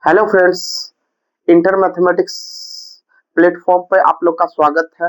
Hello friends, inter mathematics platform पे आप लोग का स्वागत है।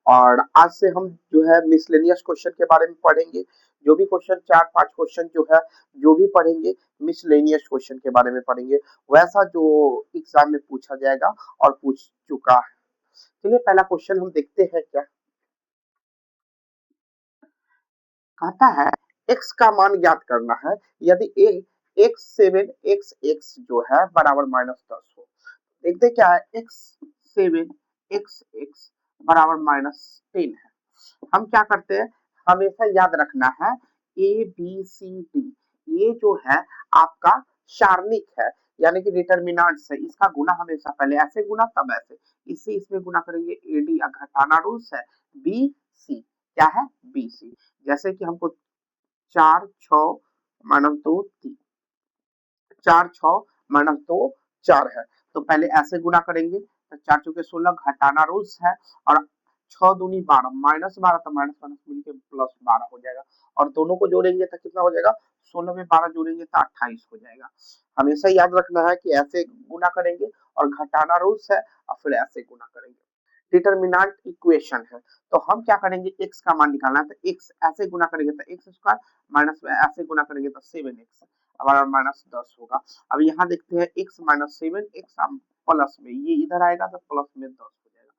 और आज से हम जो है मिसलेनियस क्वेश्चन के बारे में पढ़ेंगे। जो भी क्वेश्चन 4-5 क्वेश्चन जो है जो भी पढ़ेंगे मिसलेनियस क्वेश्चन के बारे में पढ़ेंगे, वैसा जो एग्जाम में पूछा जाएगा और पूछ चुका है। चलिए पहला क्वेश्चन हम देखते हैं। क्या कहता है? x का मान ज्ञात करना है यदि x7 जो है बराबर -10 हो। देखते क्या है, x7 बराबर -10 है। हम क्या करते हैं, हमेशा याद रखना है ए बी सी डी ये जो है आपका सारणिक है, यानी कि डिटरमिनेंट से इसका गुना हमेशा पहले ऐसे गुना तब ऐसे, इससे इसमें गुना करेंगे। एडी घटाना रूल्स है। बी सी क्या है, बी सी। जैसे कि हमको 4 6 -2 3, 4 6 -2 4 है, तो पहले ऐसे गुना करेंगे। तो 4 चौके 16 घटाना रूल्स है, और 6 दूनी 12 -12, तो माइनस माइनस मिलके +12 हो जाएगा। और दोनों को जोड़ेंगे तो कितना हो जाएगा, 16 में 12 जोड़ेंगे तो 28 हो जाएगा। हमेशा याद रखना है कि ऐसे गुना करेंगे और घटाना रूल्स है, और फिर ऐसे गुना करेंगे। डिटरमिनेंट इक्वेशन है, तो हम क्या करेंगे, x का मान निकालना है। तो x ऐसे गुना करेंगे तो x² माइनस में ऐसे गुना करेंगे तो 7x हमारा -10 होगा। अब यहाँ देखते हैं x -7 x प्लस में, ये इधर आएगा तो प्लस में 10 हो जाएगा,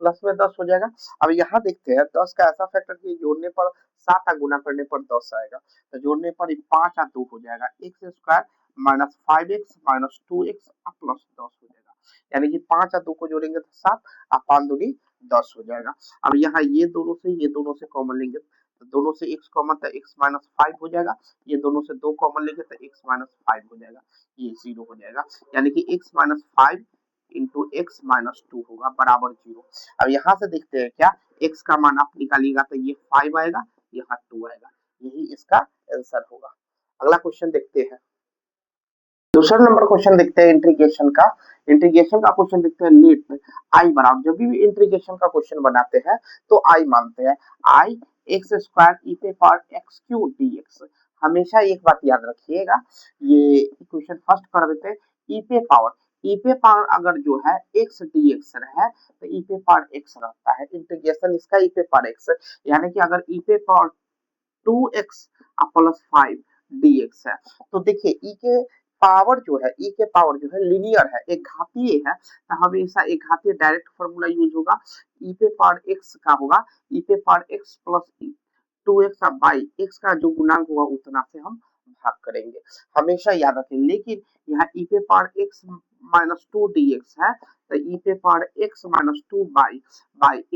प्लस में 10 हो जाएगा। अब यहाँ देखते हैं 10 का ऐसा फैक्टर कि जोड़ने पर 7 का गुना करने पर 10 आएगा, तो जोड़ने पर 5 और 2 हो जाएगा, x² -5x -2x प्लस 10 हो जाएगा। यानी कि 5 और 2 को जोड़ेंगे तो 7 और 5 दूनी 10 हो जाएगा। अब यहाँ ये दोनों से कॉमन लेंगे, तो दोनों से x कॉमन, तो x -5 हो जाएगा। ये दोनों से 2 कॉमन लेंगे तो x -5 हो जाएगा, ये 0 हो जाएगा। यानी कि x -5 इंटू x -2 होगा बराबर 0। अब यहाँ से देखते हैं क्या, x का मान आप निकालिएगा तो ये 5 आएगा, यहाँ 2 आएगा, यही इसका आंसर होगा। अगला क्वेश्चन देखते हैं। दूसरा नंबर क्वेश्चन देखते हैं इंटीग्रेशन का। इंटीग्रेशन का क्वेश्चन देखते हैं। लेट आई बराबर, जब भी इंटीग्रेशन का क्वेश्चन बनाते हैं तो आई मानते हैं। आई x² ई पे पावर x³ dx। हमेशा एक बात याद रखिएगा, ये इक्वेशन फर्स्ट कर देते हैं। ई पे पावर अगर जो है x dx है तो ई पे पावर x रहता है, इंटीग्रेशन इसका ई पे पावर x। यानी कि अगर ई पे पावर 2x प्लस 5 dx है, तो देखिए ई के पावर जो है, ई के पावर जो है लीनियर है, एक घातीय है, तो हमेशा एक घातीय डायरेक्ट फॉर्मूला यूज होगा। ई पे पावर x का होगा ई पे power x plus 2x by x का जो गुणांक होगा उतना से हम भाग करेंगे, हमेशा याद रखें। लेकिन यहाँ ई पे पावर x -2 dx है, तो ई पे पावर x -2 बाई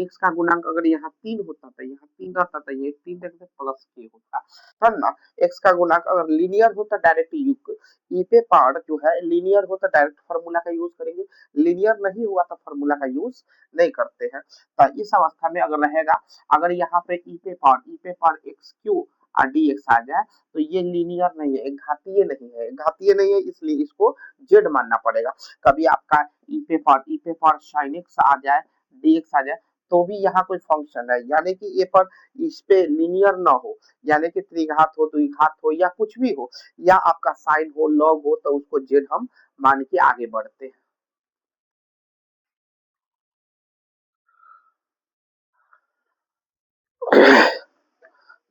x का गुणांक अगर यहाँ 3 होता तो यहाँ 3 रहता, तो ये 3 देखते प्लस k होता है ना। x का गुणांक अगर लीनियर हो तो डायरेक्ट यूज, ई पे पावर जो है लीनियर हो तो डायरेक्ट फार्मूला का यूज करेंगे, लीनियर नहीं हुआ तो फार्मूला का यूज नहीं करते हैं। तो इस अवस्था में अगर रहेगा, अगर यहाँ पे ई पे पावर x³ और dx आ जाए तो ये लीनियर नहीं है, एक घातीय नहीं है, घातीय नहीं है इसलिए इसको जेड मानना पड़ेगा। कभी आपका ई पे पावर sin x आ जाए, dx आ जाए, तो भी यहाँ कोई फंक्शन है, यानी कि ये पर इस पे लीनियर ना हो, यानी कि त्रिघात हो द्विघात हो या कुछ भी हो, या आपका साइन हो लॉग हो, तो उसको जेड हम मान के आगे बढ़ते हैं।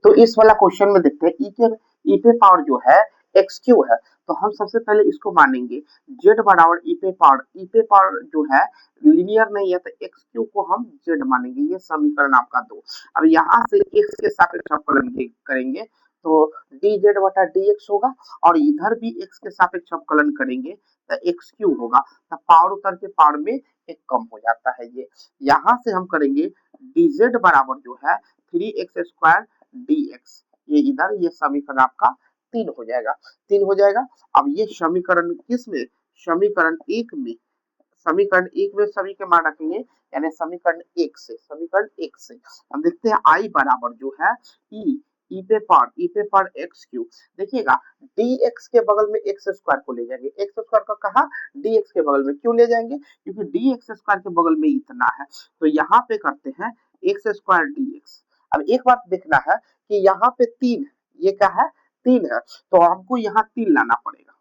तो इस वाला क्वेश्चन में देखते हैं ई पे पावर जो है x³ है, तो हम सबसे पहले इसको मानेंगे z बराबर ई पे पावर जो है लीनियर नहीं है, तो x³ को हम z मानेंगे। ये समीकरण आपका 2। अब यहाँ से x के सापेक्ष अवकलन करेंगे तो dz बटा dx होगा, और इधर भी x के सापेक्ष अवकलन करेंगे तो x³ होगा, तो पावर उतर के पावर में एक कम हो जाता है। ये यहाँ से हम करेंगे dz बराबर जो है 3x² dx, ये इधर ये समीकरण आपका 3 हो जाएगा, 3 हो जाएगा। अब ये समीकरण किस में, समीकरण 1 में, समीकरण 1 में सभी के मान रखेंगे, यानी समीकरण 1 से हम देखते हैं आई बराबर जो है ई पे पावर x³ देखिएगा, dx के बगल में x² को ले जाएंगे, x² का कहा dx के बगल में, क्यों ले जाएंगे, क्योंकि dx² के बगल में इतना है, तो यहाँ पे करते हैं x² dx। अब एक बात देखना है कि यहाँ पे 3, ये क्या है 3 है, तो हमको यहाँ 3 लाना पड़ेगा,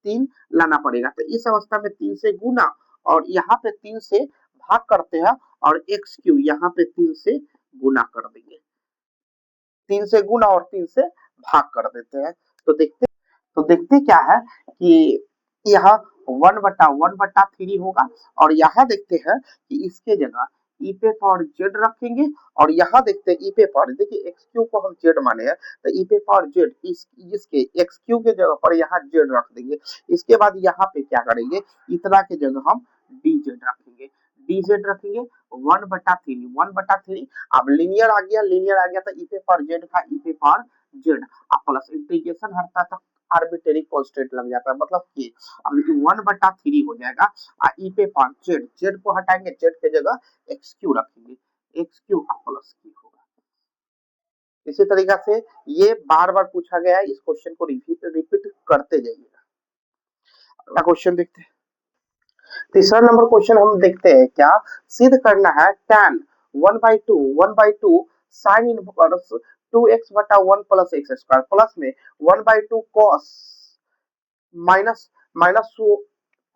3 लाना पड़ेगा। तो इस अवस्था में 3 से गुना और यहाँ पे 3 से भाग करते हैं और एक्स क्यू यहाँ पे 3 से गुना कर देंगे, 3 से गुना और 3 से भाग कर देते हैं। तो देखते क्या है कि यहाँ 1/1/3 होगा और यहाँ देखते हैं कि इसके जगह ई पे पावर जेड रखेंगे और यहाँ देखते हैं ई पे पावर, देखिए एक्स क्यू को हम जेड माने हैं तो ई पे पावर जेड इसके एक्स क्यू के जगह पर यहाँ जेड रख देंगे। इसके बाद यहाँ पे क्या करेंगे, इतना के जगह हम डी जेड रखेंगे, डी जेड रखेंगे 1/3 अब लीनियर आ गया तो ई पे पावर जेड का ई पे पावर जेड अब प्लस इंटीग्रेशन हटता था आर्बिट्रेरी कांस्टेंट लग जाता है, मतलब कि अब 1/3 हो जाएगा ई पे पावर जेड, जेड को हटाएंगे, जेड के जगह एक्स क्यू रखेंगे, एक्स क्यू प्लस क्यू होगा। इसी तरीका से ये बार बार पूछा गया है, इस क्वेश्चन को रिपीट करते जाइएगा। अगला क्वेश्चन देखते हैं। तीसरा नंबर क्वेश्चन हम देखते हैं, क्या सिद्ध करना है tan 1/2 sin inverse 2x/1 plus x square plus में 1/2 cos minus minus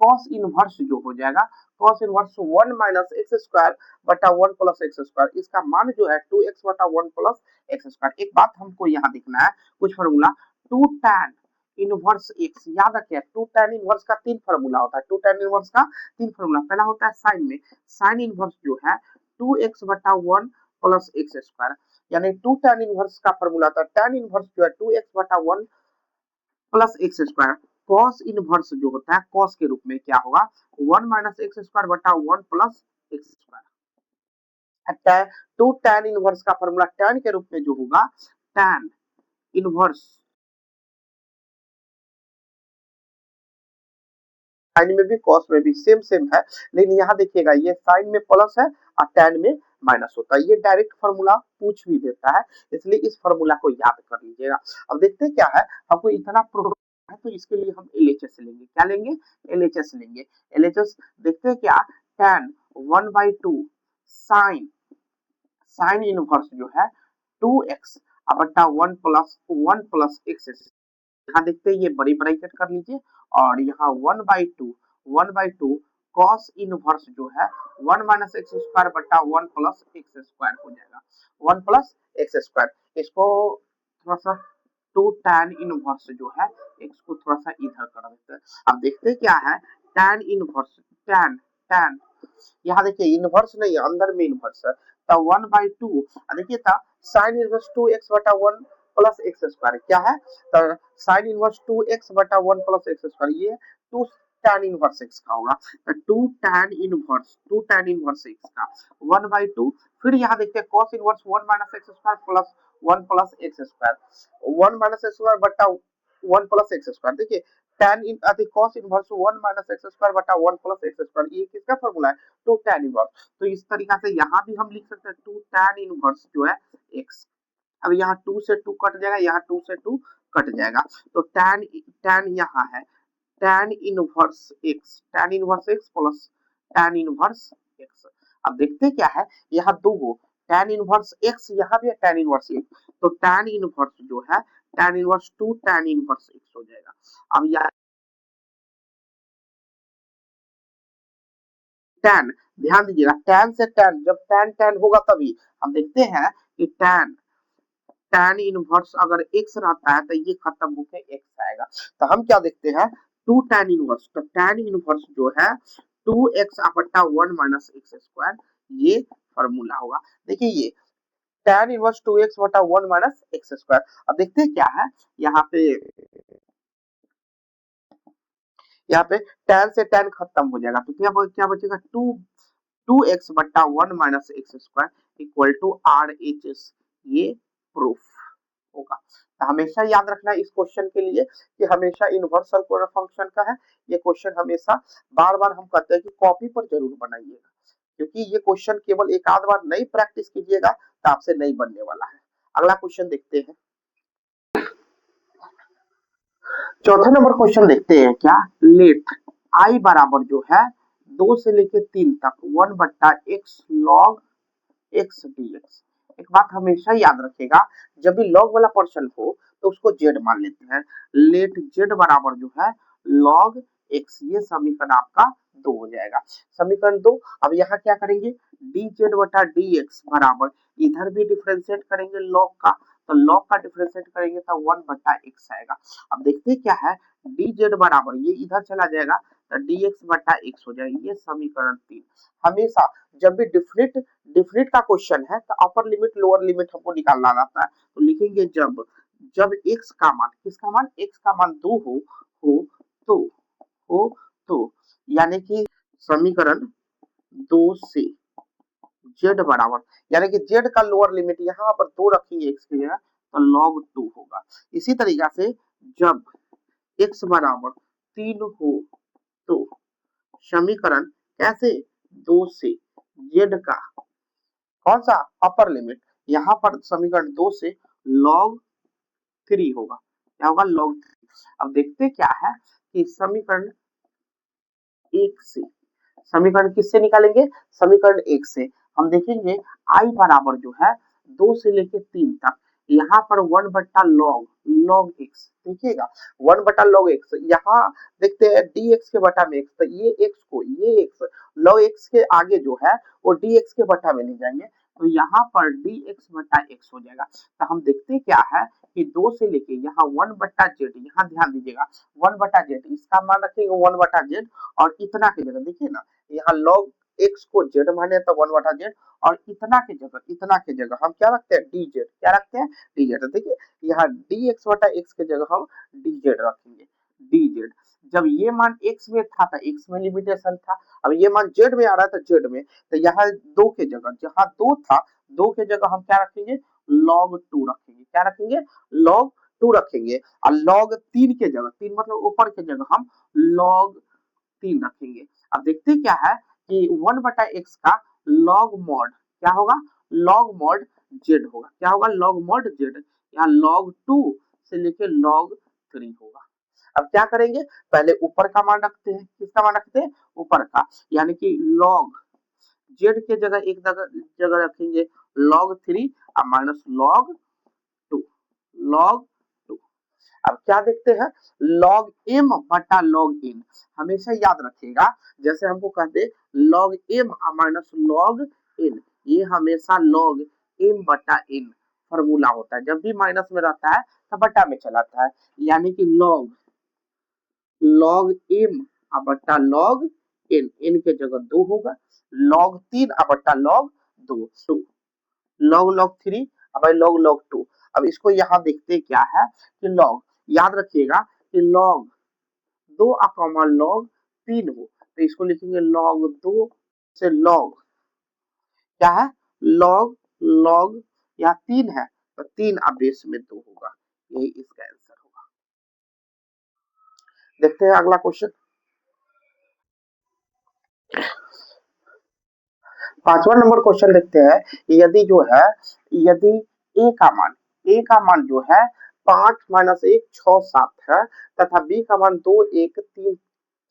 cos inverse जो हो जाएगा cos inverse 1 minus X square बटा 1 प्लस एक्स स्क्वायर, इसका मान जो है 2x/1 प्लस एक्स स्क्वायर। एक बात हमको यहाँ देखना है, कुछ फॉर्मूला 2 tan इनवर्स एक्स, याद रखिए 2 tan इनवर्स का 3 फॉर्मूला होता है, 2 tan इनवर्स का 3 फॉर्मूला। पहला होता है साइन में, साइन इनवर्स जो है 2x/1 प्लस एक्स स्क्वायर, यानी 2 tan इनवर्स का फॉर्मूला था, tan इनवर्स जो है 2x/1 plus x square, cos inverse जो होता है cos के रूप में क्या होगा 1 माइनस एक्स स्क्वायर बटा 1 plus x square. 2 tan inverse का फॉर्मूला tan के रूप में जो होगा tan इनवर्स, साइन में भी cos में भी सेम सेम है, लेकिन यहाँ देखिएगा ये साइन में प्लस है और tan में माइनस होता है, ये डायरेक्ट फार्मूला पूछ भी देता है, इसलिए इस फार्मूला को याद कर लीजिएगा। अब देखते हैं क्या है, हमको इतना प्रूफ है तो इसके लिए हम एलएचएस लेंगे, क्या लेंगे, एलएचएस लेंगे। एलएचएस देखते हैं क्या, tan 1/2 साइन, साइन इनवर्स जो है 2x बटा 1 प्लस एक्स, यहाँ देखते हैं ये बड़ी ब्रैकेट कर लीजिए और यहाँ 1/2 cos इनवर्स जो है 1 माइनस एक्स स्क्वायर बटा 1 प्लस एक्स स्क्वायर हो जाएगा, 1 प्लस एक्स स्क्वायर। इसको थोड़ा सा 2 tan इनवर्स जो है एक्स को थोड़ा सा इधर कर देते हैं। अब देखते हैं क्या है, tan इनवर्स, tan यहाँ देखिए इनवर्स नहीं अंदर में इनवर्स है तो 1/2 देखिए था sin इनवर्स 2x बटा 1 प्लस एक्स स्क्वायर क्या है, तो sin इनवर्स 2x बटा 1 प्लस एक्स स्क्वायर, ये 2 tan इनवर्स x का होगा, तो 2 tan इनवर्स x का 1/2, फिर यहाँ देखते हैं cos inverse 1 minus X square plus 1 plus x square, 1 minus X square बटा 1 प्लस एक्स स्क्वायर, देखिए tan इन cos inverse 1 minus X square बटा 1 प्लस एक्स स्क्वायर, ये किसका फॉर्मूला है, 2 tan इनवर्स। तो इस तरीका से यहाँ भी हम लिख सकते हैं 2 tan इनवर्स जो है x। अब यहाँ 2 से 2 कट जाएगा, यहाँ 2 से 2 कट जाएगा, तो tan यहाँ है tan inverse x plus tan inverse x। अब देखते हैं क्या है, यहाँ दो गो tan इनवर्स x, यहाँ भी है tan इनवर्स x, तो tan इनवर्स जो है tan inverse 2 tan inverse x हो जाएगा। अब यहाँ tan, ध्यान दीजिएगा tan से tan, जब tan tan होगा तभी हम देखते हैं कि tan इनवर्स अगर x रहता है तो ये खत्म होके x आएगा, तो हम क्या देखते हैं 2 tan इनवर्स, तो tan इनवर्स जो है 2x बटा 1 माइनस एक्स स्क्वायर, ये फॉर्मूला होगा। देखिए ये tan इनवर्स 2x बटा 1 माइनस एक्स स्क्वायर। अब देखते हैं क्या है, यहाँ पे tan से tan खत्म हो जाएगा, तो क्या बचेगा 2x बटा 1 minus X square equal to RHS, ये प्रूफ होगा। तो हमेशा याद रखना इस क्वेश्चन के लिए कि हमेशा इनवर्सल फंक्शन का है, ये क्वेश्चन हमेशा बार बार हम कहते हैं कि कॉपी पर जरूर बनाइएगा, क्योंकि ये क्वेश्चन केवल एक आध बार नहीं प्रैक्टिस कीजिएगा तो आपसे नहीं बनने वाला है। अगला क्वेश्चन देखते हैं, चौथा नंबर क्वेश्चन देखते हैं, क्या लेट आई बराबर जो है 2 से लेके 3 तक 1/x log x dx। एक बात हमेशा याद रखिएगा, जब भी लॉग वाला पर्सन हो तो उसको जेड मान लेते हैं, लेट जेड बराबर जो है log x, ये समीकरण आपका 2 हो जाएगा। समीकरण 2। अब यहाँ क्या करेंगे, dz बटा dx बराबर, इधर भी डिफरेंशिएट करेंगे log का, तो log का डिफरेंशिएट करेंगे तो 1 बटा x आएगा। अब देखते हैं क्या है, dz बराबर, ये इधर चला जाएगा तो dx बटा x हो जाएगा, ये समीकरण 3। हमेशा जब भी डिफरेंट का क्वेश्चन है तो अपर लिमिट लोअर लिमिट हमको निकालना रहता है, तो लिखेंगे जब x का मान, किसका मान, x का मान 2 हो तो हो तो यानी कि समीकरण 2 से z बराबर, यानी कि z का लोअर लिमिट यहाँ पर 2 रखेंगे x की जगह, तो log 2 होगा। इसी तरीका से जब x बराबर 3 हो तो समीकरण कैसे, 2 से z का कौन सा अपर लिमिट, यहाँ पर समीकरण 2 से log 3 होगा, क्या होगा, log 3। अब देखते क्या है कि समीकरण 1 से, समीकरण किससे निकालेंगे, समीकरण 1 से हम देखेंगे i बराबर जो है 2 से लेके 3 तक, यहाँ पर 1 बट्टा log x, देखिएगा 1 बट्टा log x, यहाँ देखते हैं dx के बटा में x, तो ये x को, ये x log x के आगे जो है वो dx के बटा में ले जाएंगे, तो यहाँ पर dx बटा x हो जाएगा। तो हम देखते क्या है कि 2 से लेके यहाँ 1 बट्टा z, यहाँ ध्यान दीजिएगा 1 बटा z, इसका मान रखेंगे 1 बटा z, और इतना की जगह देखिए ना, यहाँ log x को z माने तो 1 बटा z, और इतना के जगह हम क्या रखते हैं, dz, क्या रखते हैं, dz। देखिए यहाँ dx बटा x के जगह हम dz रखेंगे, dz। जब ये मान x में था तो x में लिमिटेशन था, अब ये मान z में आ रहा है तो z में, तो यहाँ 2 के जगह, जहाँ 2 था 2 के जगह हम क्या रखेंगे, log 2 रखेंगे, क्या रखेंगे, log 2 रखेंगे, और log 3 के जगह, 3 मतलब ऊपर के जगह हम log 3 रखेंगे। अब देखते क्या है कि 1 बटा x का log mod क्या होगा, log mod z होगा, क्या होगा, log mod z, यहाँ log 2 से लेके log 3 होगा। अब क्या करेंगे, पहले ऊपर का मान रखते हैं, किसका मान रखते हैं, ऊपर का, यानी कि log z के जगह एक जगह रखेंगे log 3 और माइनस log 2, log 2। अब क्या देखते हैं, log m बटा log n, हमेशा याद रखिएगा, जैसे हमको कहते log m minus log n, ये हमेशा log m बटा n फॉर्मूला होता है, जब भी माइनस में रहता है तो बटा में चलाता है, यानी कि log m बटा log n के जगह 2 होगा, log 3 बटा log 2, log 3 अब log 2। अब इसको यहाँ देखते क्या है कि log, याद रखिएगा कि log 2 log 3 हो, तो इसको लिखेंगे log 2 से log, क्या है, log या 3 है तो 3 बेस में 2 होगा, यही इसका आंसर होगा। देखते हैं अगला क्वेश्चन। 5वां नंबर क्वेश्चन देखते हैं, यदि जो है, यदि a का मान जो है 5 माइनस 1 6 7 है, तथा b का मान 2 1 3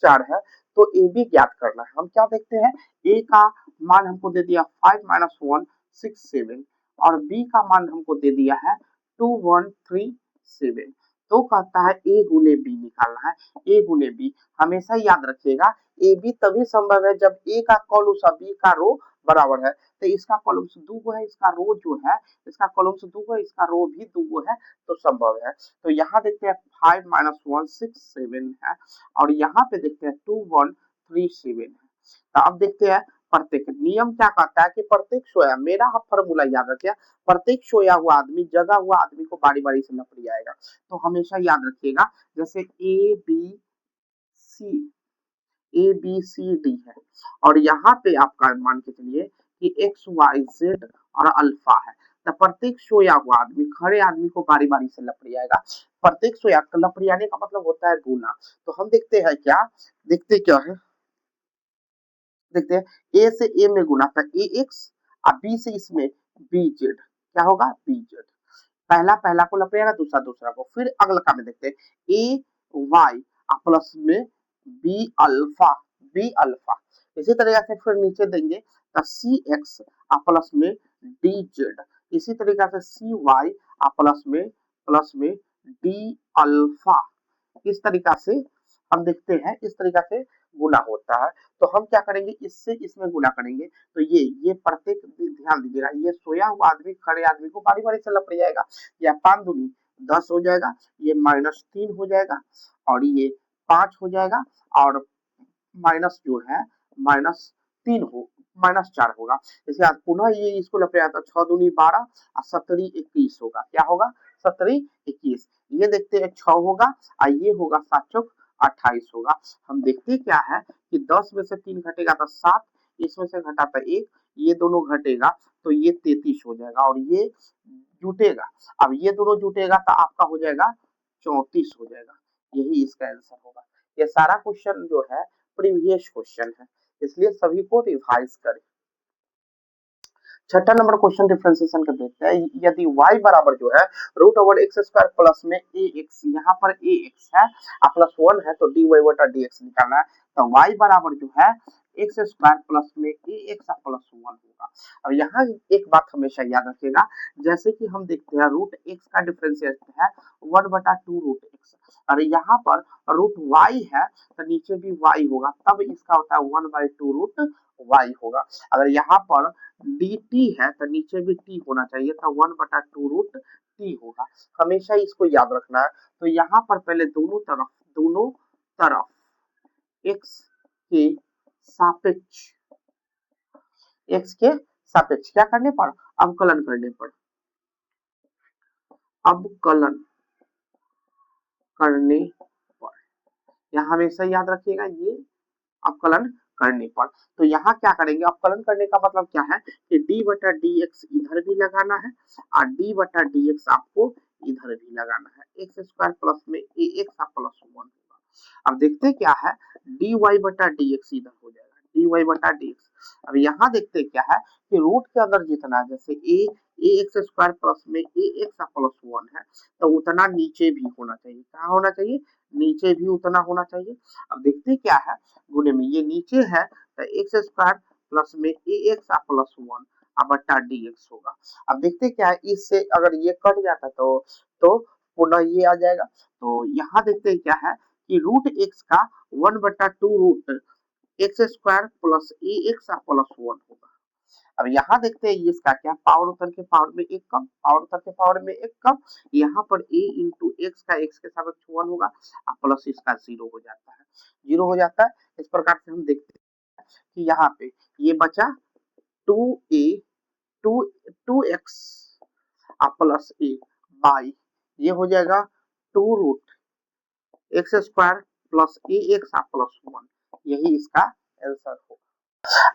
4 है, तो ए बी ज्ञात करना है। हम क्या देखते हैं, a का मान हमको दे दिया 5 माइनस 1 6 7, और b का मान हमको दे दिया है 2 1 3 7, तो कहता है a गुने b निकालना है, a गुने b। हमेशा याद रखिएगा ए बी तभी संभव है जब ए का कॉलम और बी का रो बराबर है, तो इसका कॉलम से 2 है, इसका रो जो है, इसका कॉलम से 2 है, इसका रो भी 2 है, तो संभव है। तो यहाँ देखते हैं 5 माइनस 1 6 7 है, और यहाँ पे देखते हैं 2 1 3 7 है। तो अब देखते हैं प्रत्येक, नियम क्या कहता है कि प्रत्येक सोया, मेरा फॉर्मूला याद रखिए, प्रत्येक सोया हुआ आदमी, जगा हुआ आदमी को बारी बारी से लपड़ी आएगा, तो हमेशा याद रखिएगा, जैसे ABCD है, और यहाँ पे आपका मान के चलिए कि XYZ और अल्फा है, तो प्रत्येक सोया हुआ आदमी, खड़े आदमी को बारी बारी से लपड़ी आएगा, प्रत्येक सोया, लपड़ियाने का मतलब होता है गुना। तो हम देखते हैं क्या, देखते क्या है, देखते हैं A से A में गुना था AX, और B से इसमें BZ, क्या होगा, BZ, पहला पहला को लपेटेगा, दूसरा दूसरा को। फिर अगला का में देखते हैं AY प्लस में बी अल्फा, इसी तरीके से फिर नीचे देंगे तो CX प्लस में DZ, इसी तरीके से CY प्लस में D अल्फा, इस तरीका से हम देखते हैं इस तरीका से गुना होता है। तो हम क्या करेंगे, इससे इसमें गुना करेंगे तो ये प्रत्येक ध्यान दीजिएगा, ये सोया हुआ आदमी खड़े आदमी को बारी बारी से लपट जाएगा, या 5 दूनी 10 हो जाएगा, ये -3 हो जाएगा और ये 5 हो जाएगा और माइनस जो है -3 हो -4 होगा। इसके बाद पुनः ये इसको लपेटा तो 6 दूनी 12 और 17 21 होगा। क्या होगा, 17 21। ये देखते हैं 6 होगा और ये होगा 7 चौक 28 होगा। हम देखते क्या है कि 10 में से 3 घटेगा तो 7, इसमें से घटा तो 1, ये दोनों घटेगा तो ये 33 हो जाएगा और ये जुटेगा। अब ये दोनों जुटेगा तो आपका हो जाएगा 34 हो जाएगा। यही इसका आंसर होगा। ये सारा क्वेश्चन जो है प्रीवियस क्वेश्चन है, इसलिए सभी को रिवाइज करें। छठा नंबर क्वेश्चन डिफरेंशिएशन का देखते हैं। यदि y बराबर जो है √x² प्लस में ax, यहाँ पर ax है और प्लस 1 है तो dy बटा dx निकालना है। तो y बराबर जो है x² प्लस में ax प्लस 1 होगा। अब यहाँ एक बात हमेशा याद रखिएगा, जैसे कि हम देखते हैं √x का डिफरेंशिएट है 1/2 √x, और यहाँ पर √y है तो नीचे भी y होगा, तब इसका होता है 1/2 √y होगा। अगर यहाँ पर dt है तो नीचे भी t होना चाहिए था, 1/2 √t होगा। हमेशा इसको याद रखना है। तो यहाँ पर पहले दोनों तरफ x के सापेक्ष क्या करने पर, अवकलन करने पर, यहाँ हमेशा याद रखिएगा ये अवकलन करने पर। तो यहाँ क्या करेंगे, अवकलन करने का मतलब क्या है कि d बटा dx इधर भी लगाना है और d बटा dx आपको इधर भी लगाना है। x² प्लस में ax प्लस 1 होगा। अब देखते क्या है, dy बटा dx इधर हो जाएगा, dy बटा dx। अब यहाँ देखते क्या है कि रूट के अंदर जितना, जैसे ax² प्लस में ax प्लस 1 है तो उतना नीचे भी होना चाहिए। कहाँ होना चाहिए, नीचे भी उतना होना चाहिए। अब देखते क्या है, गुणे में ये नीचे है तो x² प्लस में ax प्लस 1 अब बटा dx होगा। अब देखते क्या है, इससे अगर ये कट जाता तो पुनः ये आ जाएगा। तो यहाँ देखते क्या है कि √x का 1/2 √x² प्लस ax प्लस 1 होगा। अब यहाँ देखते हैं इसका क्या, पावर उतर के पावर में एक कम, पावर उतर के पावर में एक कम, यहाँ पर a इंटू एक्स का x के सापेक्ष 1 होगा और प्लस इसका 0 हो जाता है, 0 हो जाता है। इस प्रकार से हम देखते हैं कि यहाँ पे ये बचा 2a 2x plus a by, ये हो जाएगा 2√x² प्लस ax प्लस 1, यही इसका आंसर होगा।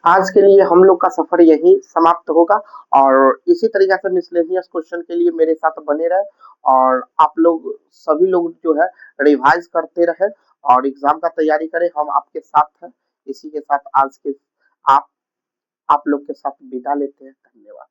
आज के लिए हम लोग का सफर यही समाप्त होगा और इसी तरीके से मिसलेनियस क्वेश्चन के लिए मेरे साथ बने रहे और आप लोग सभी लोग जो है रिवाइज करते रहे और एग्जाम का तैयारी करें। हम आपके साथ हैं। इसी के साथ आज के आप लोग के साथ विदा लेते हैं। धन्यवाद।